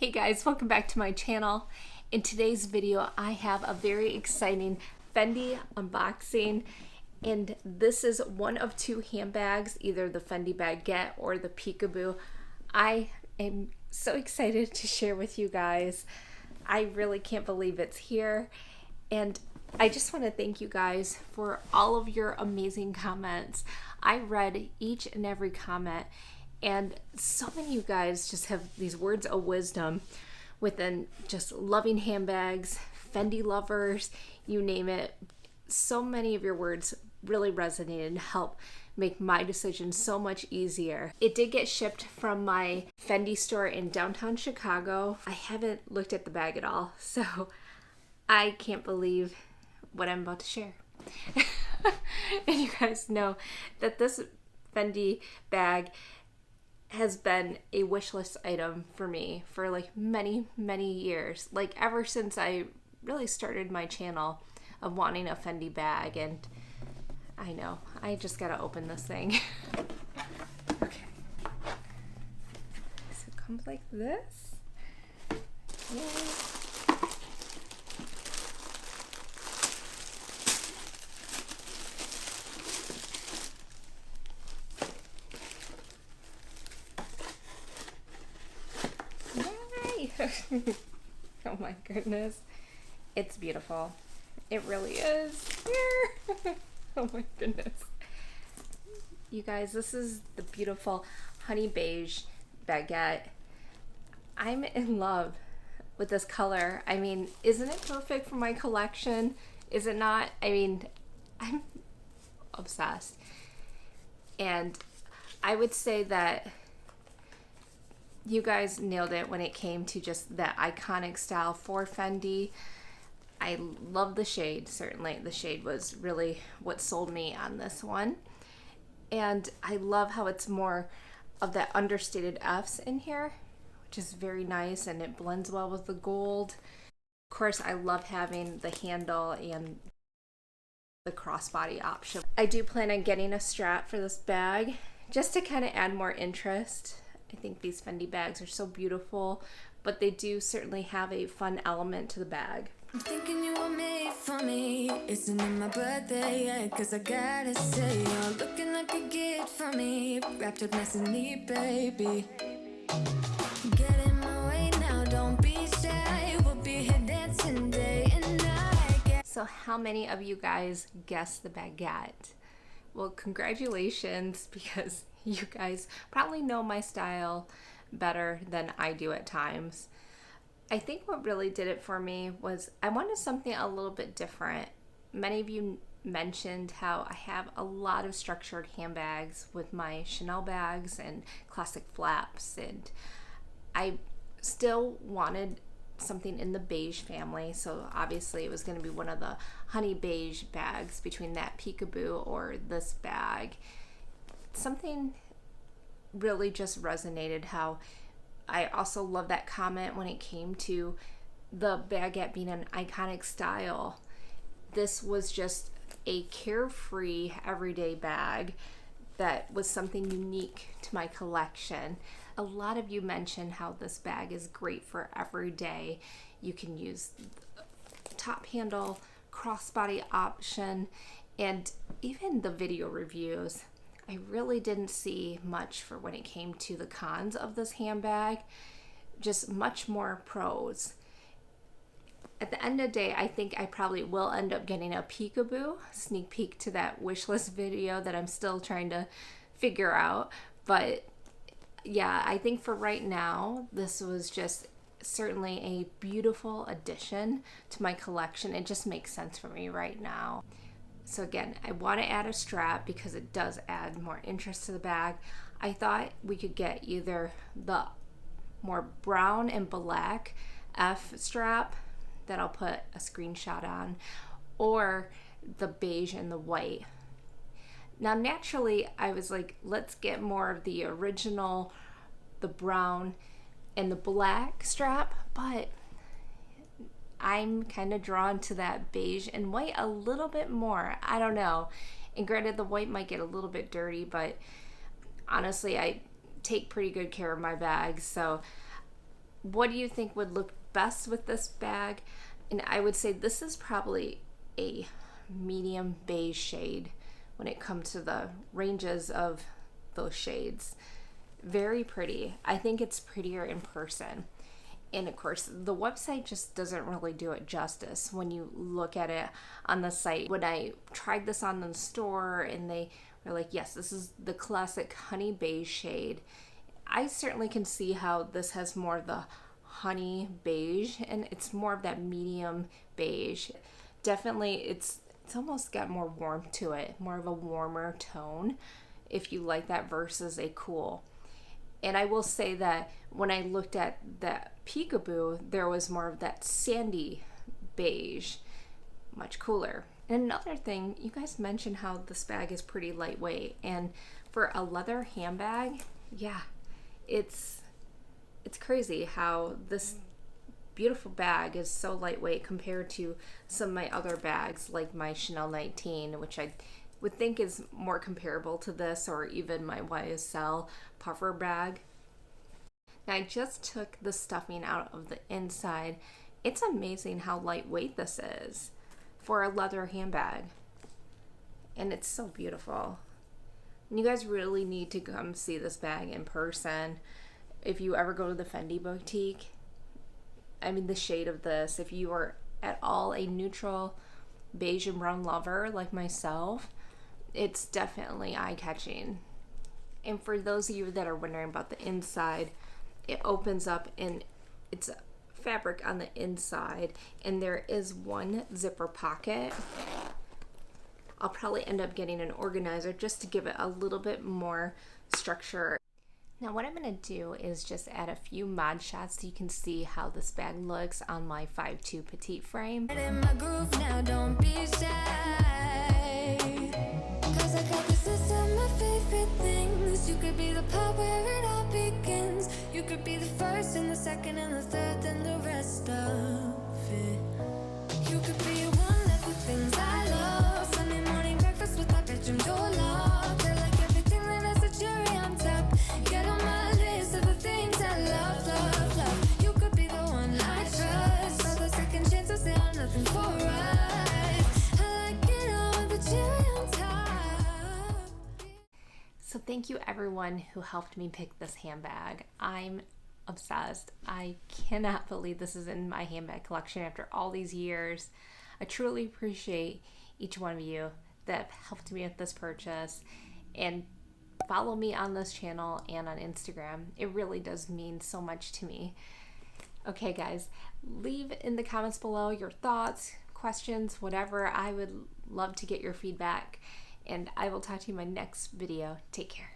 Hey guys, welcome back to my channel. In today's video, I have a very exciting Fendi unboxing, and this is one of two handbags, either the Fendi Baguette or the Peekaboo. I am so excited to share with you guys. I really can't believe it's here, and I just want to thank you guys for all of your amazing comments. I read each and every comment, and so many of you guys just have these words of wisdom within just loving handbags, Fendi lovers, you name it. So many of your words really resonated and helped make my decision so much easier. It did get shipped from my Fendi store in downtown Chicago. I haven't looked at the bag at all, so I can't believe what I'm about to share. And you guys know that this Fendi bag has been a wish list item for me for like many years, like ever since I really started my channel of wanting a Fendi bag. And I know I just gotta open this thing. Okay, so it comes like this. Yay. Oh my goodness, it's beautiful. It really is. Oh my goodness, you guys, this is the beautiful honey beige baguette. I'm in love with this color. I mean, isn't it perfect for my collection? Is it not? I mean, I'm obsessed, and I would say that you guys nailed it when it came to just that iconic style for Fendi. I love the shade, certainly. The shade was really what sold me on this one. And I love how it's more of that understated F's in here, which is very nice, and it blends well with the gold. Of course, I love having the handle and the crossbody option. I do plan on getting a strap for this bag just to kind of add more interest. I think these Fendi bags are so beautiful, but they do certainly have a fun element to the bag. I'm thinking you were made for me. Isn't it my birthday yet? Cause I gotta say, you're looking like a gift for me. Wrapped up nice and neat, baby. Get in my way now, don't be shy. We'll be here dancing day and night. So how many of you guys guessed the baguette? Well, congratulations, because you guys probably know my style better than I do at times. I think what really did it for me was I wanted something a little bit different. Many of you mentioned how I have a lot of structured handbags with my Chanel bags and classic flaps, and I still wanted something in the beige family, so obviously it was going to be one of the honey beige bags between that Peekaboo or this bag. Something really just resonated. How I also love that comment when it came to the baguette being an iconic style. This was just a carefree everyday bag that was something unique to my collection. A lot of you mentioned how this bag is great for every day. You can use the top handle, crossbody option, and even the video reviews. I really didn't see much for when it came to the cons of this handbag, just much more pros. At the end of the day, I think I probably will end up getting a Peekaboo, sneak peek to that wish list video that I'm still trying to figure out. But yeah, I think for right now, this was just certainly a beautiful addition to my collection. It just makes sense for me right now. So again, I want to add a strap because it does add more interest to the bag. I thought we could get either the more brown and black F strap that I'll put a screenshot on, or the beige and the white. Now naturally I was like, let's get more of the original, the brown and the black strap, but I'm kind of drawn to that beige and white a little bit more. I don't know. And granted, the white might get a little bit dirty, but honestly, I take pretty good care of my bags, so What do you think would look best with this bag? And I would say this is probably a medium beige shade when it comes to the ranges of those shades. Very pretty. I think it's prettier in person. And of course, the website just doesn't really do it justice when you look at it on the site. When I tried this on the store and they were like, yes, this is the classic honey beige shade, I certainly can see how this has more of the honey beige and it's more of that medium beige. Definitely, it's almost got more warmth to it, more of a warmer tone if you like that versus a cool. And I will say that when I looked at that peekaboo, there was more of that sandy beige, much cooler. And another thing, you guys mentioned how this bag is pretty lightweight, and for a leather handbag, yeah, it's crazy how this beautiful bag is so lightweight compared to some of my other bags, like my Chanel 19, which I would think is more comparable to this, or even my YSL puffer bag. Now I just took the stuffing out of the inside. It's amazing how lightweight this is for a leather handbag. And it's so beautiful. And you guys really need to come see this bag in person. If you ever go to the Fendi boutique, I mean the shade of this, if you are at all a neutral beige and brown lover like myself, it's definitely eye-catching. And for those of you that are wondering about the inside, it opens up and it's fabric on the inside, and there is one zipper pocket. I'll probably end up getting an organizer just to give it a little bit more structure. Now what I'm going to do is just add a few mod shots so you can see how this bag looks on my 5'2" petite frame. In my groove now, don't be shy. 'Cause I got the system of favorite things. You could be the part where it all begins. You could be the first and the second and the third and the rest of it. You could be one of the things I love. Sunday morning breakfast with my bedroom door locked. I like everything that has a cherry on top. Get on my list of the things I love, love, love. You could be the one I trust. All the second chances, they are nothing for us. I like it all with the cherry on top. So thank you everyone who helped me pick this handbag. I'm obsessed. I cannot believe this is in my handbag collection after all these years. I truly appreciate each one of you that helped me with this purchase, and follow me on this channel and on Instagram. It really does mean so much to me. Okay guys, leave in the comments below your thoughts, questions, whatever. I would love to get your feedback, and I will talk to you in my next video. Take care.